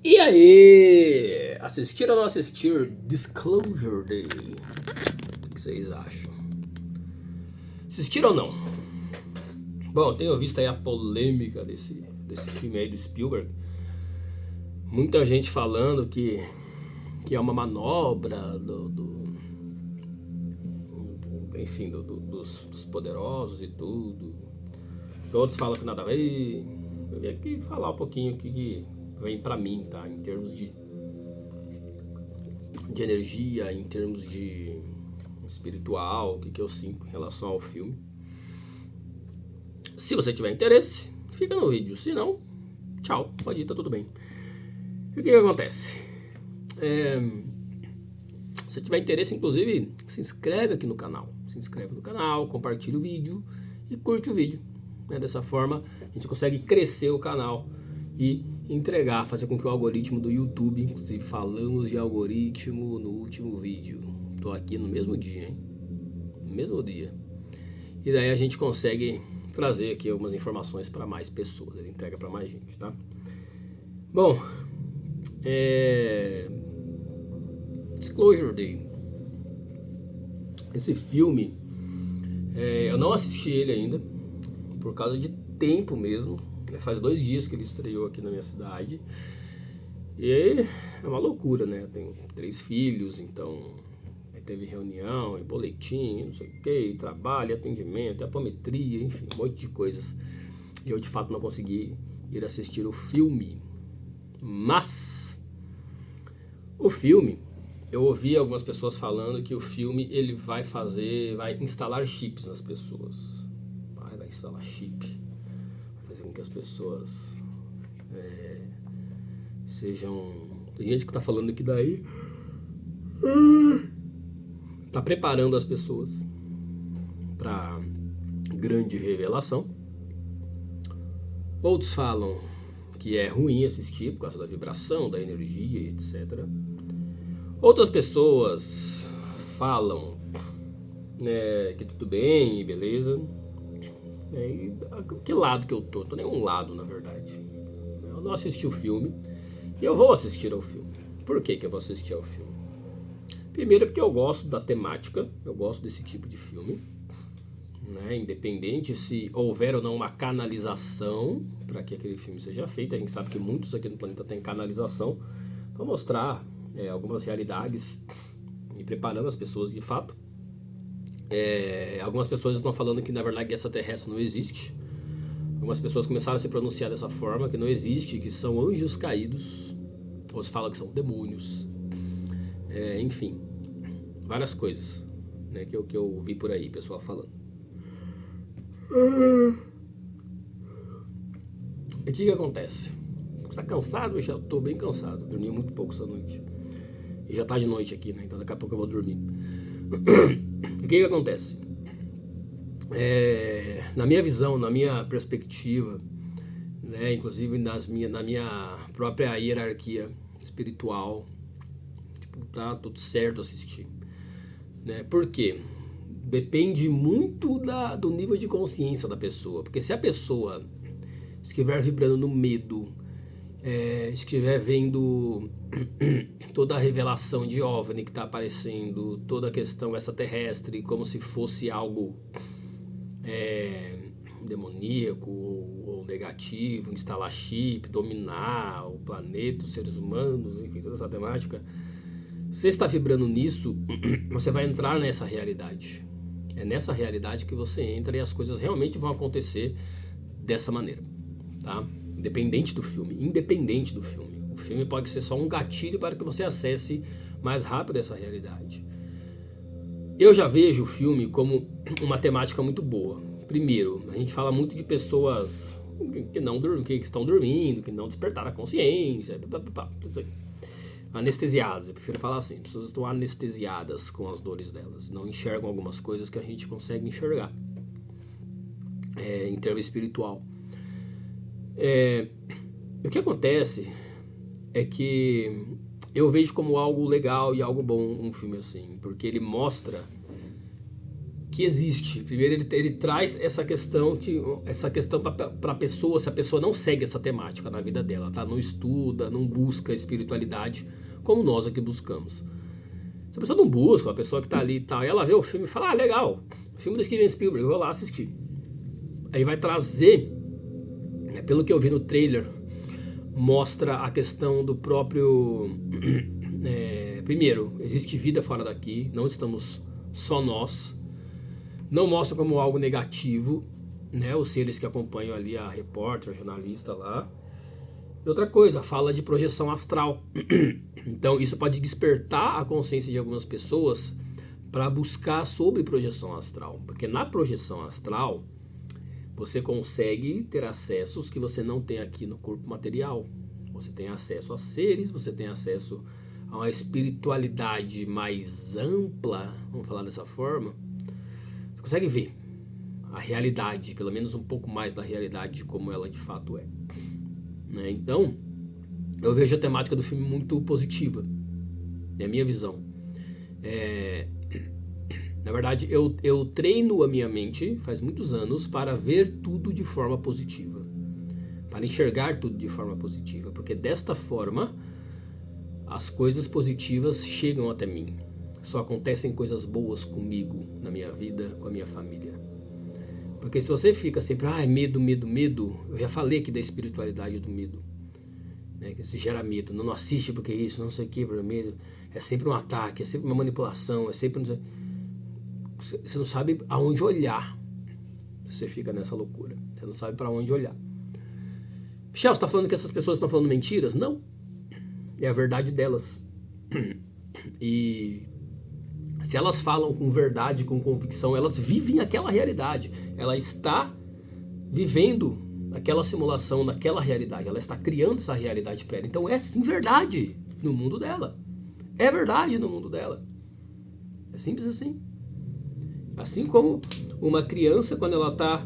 E aí? Assistiram ou não assistir Disclosure Day? O que vocês acham? Assistiram ou não? Bom, eu tenho visto aí a polêmica desse filme aí do Spielberg. Muita gente falando que é uma manobra dos poderosos e tudo. Outros falam que nada a ver. Eu vim aqui falar um pouquinho o que vem pra mim, tá? Em termos de energia, em termos de espiritual, o que eu sinto em relação ao filme. Se você tiver interesse, fica no vídeo. Se não, tchau, pode ir, tá tudo bem. E o que acontece? Se tiver interesse, inclusive, se inscreve aqui no canal. Se inscreve no canal, compartilha o vídeo e curte o vídeo. Dessa forma, a gente consegue crescer o canal e entregar, fazer com que o algoritmo do YouTube, inclusive falamos de algoritmo no último vídeo. Tô aqui no mesmo dia, hein? No mesmo dia. E daí a gente consegue trazer aqui algumas informações para mais pessoas, ele entrega para mais gente, tá? Bom, Disclosure Day. Esse filme, eu não assisti ele ainda, por causa de tempo mesmo. Faz 2 dias que ele estreou aqui na minha cidade. E é uma loucura, né? Eu tenho 3 filhos, então teve reunião, boletim, não sei o que, trabalho, atendimento, apometria, enfim, um monte de coisas. E eu de fato não consegui ir assistir o filme. Mas o filme, eu ouvi algumas pessoas falando que o filme ele vai instalar chips nas pessoas. Vai instalar chip, fazer com que as pessoas sejam... Tem gente que tá falando que daí tá preparando as pessoas para grande revelação. Outros falam que é ruim assistir por causa da vibração, da energia, etc. Outras pessoas falam que tudo bem, beleza. Que lado que eu tô? Tô nenhum lado, na verdade. Eu não assisti o filme e eu vou assistir ao filme. Por que eu vou assistir ao filme? Primeiro porque eu gosto da temática, eu gosto desse tipo de filme, né? Independente se houver ou não uma canalização para que aquele filme seja feito. A gente sabe que muitos aqui no planeta têm canalização para mostrar algumas realidades e preparando as pessoas de fato. Algumas pessoas estão falando que na verdade extraterrestre não existe. Algumas pessoas começaram a se pronunciar dessa forma, que não existe, que são anjos caídos. Outros falam que são demônios. Enfim, várias coisas, né, que eu vi por aí, pessoal falando. E o que acontece? Você tá cansado? Eu já tô bem cansado. Dormi muito pouco essa noite. E já tá de noite aqui, né? Então daqui a pouco eu vou dormir. O que acontece? Na minha visão, na minha perspectiva, né, inclusive na minha própria hierarquia espiritual, tá tudo certo assistir, né? Por quê? Depende muito do nível de consciência da pessoa, porque se a pessoa estiver vibrando no medo, estiver vendo toda a revelação de OVNI que está aparecendo, toda a questão extraterrestre como se fosse algo demoníaco ou negativo, instalar chip, dominar o planeta, os seres humanos, enfim, toda essa temática. Se você está vibrando nisso, você vai entrar nessa realidade. É nessa realidade que você entra e as coisas realmente vão acontecer dessa maneira, tá? Independente do filme. O filme pode ser só um gatilho para que você acesse mais rápido essa realidade. Eu já vejo o filme como uma temática muito boa. Primeiro, a gente fala muito de pessoas que estão dormindo, que não despertaram a consciência, tudo isso. Anestesiadas, eu prefiro falar assim, as pessoas estão anestesiadas com as dores delas, não enxergam algumas coisas que a gente consegue enxergar em termos espiritual. O que acontece é que eu vejo como algo legal e algo bom um filme assim, porque ele mostra que existe. Primeiro ele traz essa questão para a pessoa, se a pessoa não segue essa temática na vida dela, tá? Não estuda, não busca espiritualidade como nós aqui buscamos. Se a pessoa não busca, a pessoa que tá ali e tal, e ela vê o filme e fala, legal, filme do Steven Spielberg, eu vou lá assistir. Aí vai trazer, pelo que eu vi no trailer, mostra a questão do próprio... primeiro, existe vida fora daqui, não estamos só nós. Não mostra como algo negativo, né? Os seres que acompanham ali a repórter, a jornalista lá. E outra coisa, fala de projeção astral. Então isso pode despertar a consciência de algumas pessoas para buscar sobre projeção astral. Porque na projeção astral, você consegue ter acessos que você não tem aqui no corpo material. Você tem acesso a seres, você tem acesso a uma espiritualidade mais ampla, vamos falar dessa forma. Você consegue ver a realidade, pelo menos um pouco mais da realidade de como ela de fato é. Né? Então, eu vejo a temática do filme muito positiva. É a minha visão. Na verdade, eu treino a minha mente faz muitos anos para ver tudo de forma positiva. Para enxergar tudo de forma positiva. Porque desta forma, as coisas positivas chegam até mim. Só acontecem coisas boas comigo, na minha vida, com a minha família. Porque se você fica sempre, medo, medo, medo, eu já falei aqui da espiritualidade do medo, né? Que se gera medo, não assiste porque isso, não sei o que, por medo, é sempre um ataque, é sempre uma manipulação, é sempre... Você não sabe aonde olhar, você fica nessa loucura, você não sabe para onde olhar. Michel, você está falando que essas pessoas estão falando mentiras? Não, é a verdade delas. E se elas falam com verdade, com convicção, elas vivem aquela realidade. Ela está vivendo aquela simulação naquela realidade. Ela está criando essa realidade para ela. Então é sim verdade no mundo dela. É verdade no mundo dela. É simples assim. Assim como uma criança, quando ela está,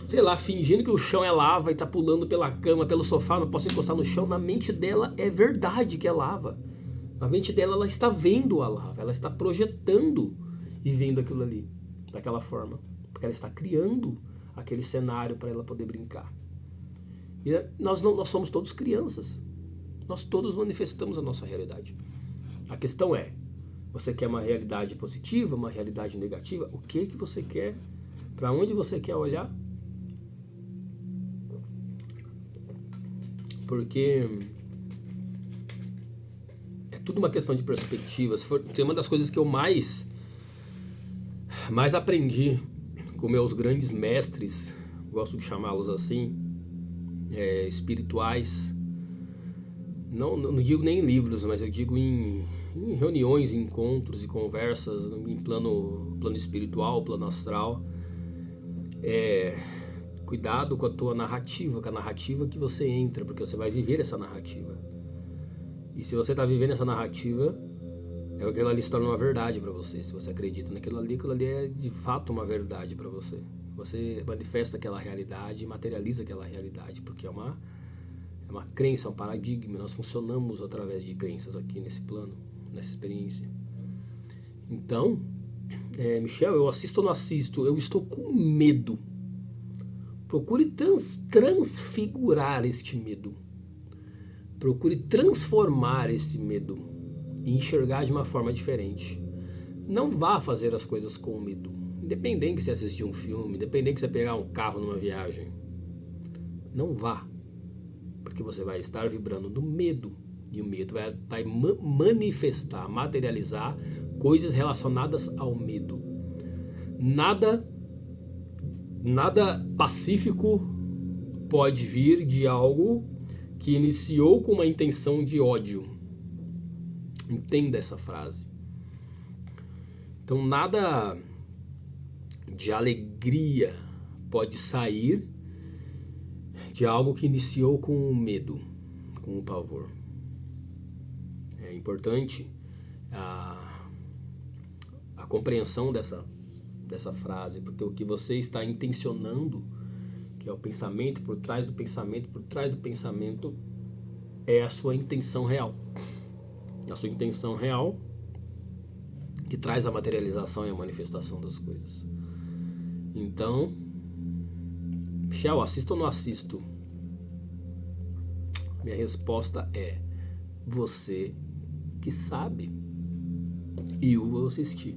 sei lá, fingindo que o chão é lava e está pulando pela cama, pelo sofá, não posso encostar no chão, na mente dela é verdade que é lava. Na mente dela, ela está vendo a lava, ela está projetando e vendo aquilo ali, daquela forma. Porque ela está criando aquele cenário para ela poder brincar. E nós somos todos crianças. Nós todos manifestamos a nossa realidade. A questão é, você quer uma realidade positiva, uma realidade negativa? O que você quer? Para onde você quer olhar? Porque... tudo uma questão de perspectiva. Tem uma das coisas que eu mais aprendi com meus grandes mestres, gosto de chamá-los assim, espirituais. Não digo nem em livros, mas eu digo em reuniões, encontros e conversas em plano espiritual, plano astral. Cuidado com a tua narrativa, com a narrativa que você entra, porque você vai viver essa narrativa. E se você está vivendo essa narrativa, aquilo ali se torna uma verdade para você. Se você acredita naquilo ali é de fato uma verdade para você. Você manifesta aquela realidade e materializa aquela realidade, porque é uma crença, um paradigma. Nós funcionamos através de crenças aqui nesse plano, nessa experiência. Então, Michel, eu assisto ou não assisto? Eu estou com medo. Procure transfigurar este medo. Procure transformar esse medo e enxergar de uma forma diferente. Não vá fazer as coisas com medo. Independente que você assistir um filme, independente que você pegar um carro numa viagem. Não vá. Porque você vai estar vibrando do medo. E o medo vai manifestar, materializar coisas relacionadas ao medo. Nada pacífico pode vir de algo que iniciou com uma intenção de ódio. Entenda essa frase. Então nada de alegria pode sair de algo que iniciou com o medo, com o pavor. É importante a compreensão dessa frase, porque o que você está intencionando, que é o pensamento, por trás do pensamento, é a sua intenção real. A sua intenção real que traz a materialização e a manifestação das coisas. Então, Michel, assisto ou não assisto? Minha resposta é: você que sabe. E eu vou assistir.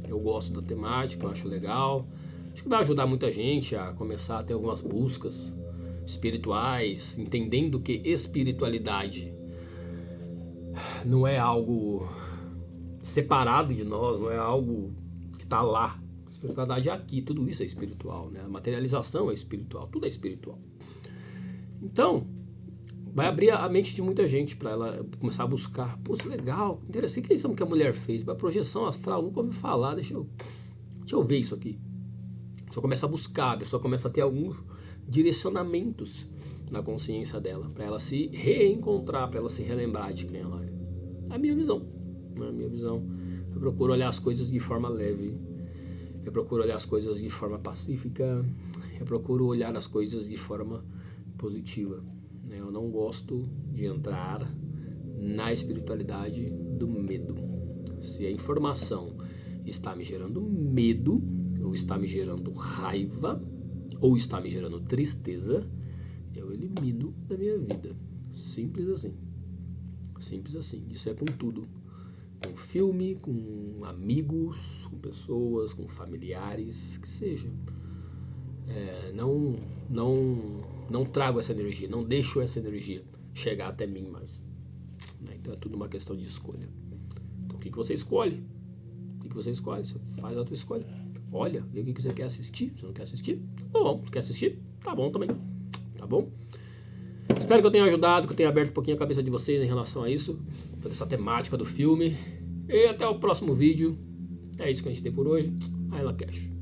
Eu gosto da temática, eu acho legal. Acho que vai ajudar muita gente a começar a ter algumas buscas espirituais, entendendo que espiritualidade não é algo separado de nós, não é algo que está lá. A espiritualidade é aqui, tudo isso é espiritual, né? A materialização é espiritual, tudo é espiritual. Então, vai abrir a mente de muita gente para ela começar a buscar. Pô, isso é legal, interessante. O que é isso que a mulher fez? A projeção astral, nunca ouvi falar, deixa eu ver isso aqui. A pessoa começa a buscar, a pessoa começa a ter alguns direcionamentos na consciência dela, para ela se reencontrar, para ela se relembrar de quem ela é. É a minha visão, é a minha visão. Eu procuro olhar as coisas de forma leve, eu procuro olhar as coisas de forma pacífica, eu procuro olhar as coisas de forma positiva. Eu não gosto de entrar na espiritualidade do medo. Se a informação está me gerando medo, ou está me gerando raiva, ou está me gerando tristeza, eu elimino da minha vida. Simples assim. Simples assim. Isso é com tudo. Com filme, com amigos, com pessoas, com familiares, que seja. Não trago essa energia, não deixo essa energia chegar até mim mais. Então é tudo uma questão de escolha. Então o que você escolhe? O que você escolhe? Você faz a tua escolha. Olha, vê o que você quer assistir. Se não quer assistir, tá bom. Se quer assistir, tá bom também. Tá bom? Espero que eu tenha ajudado, que eu tenha aberto um pouquinho a cabeça de vocês em relação a isso, toda essa temática do filme. E até o próximo vídeo. É isso que a gente tem por hoje. Aí, Lakesh.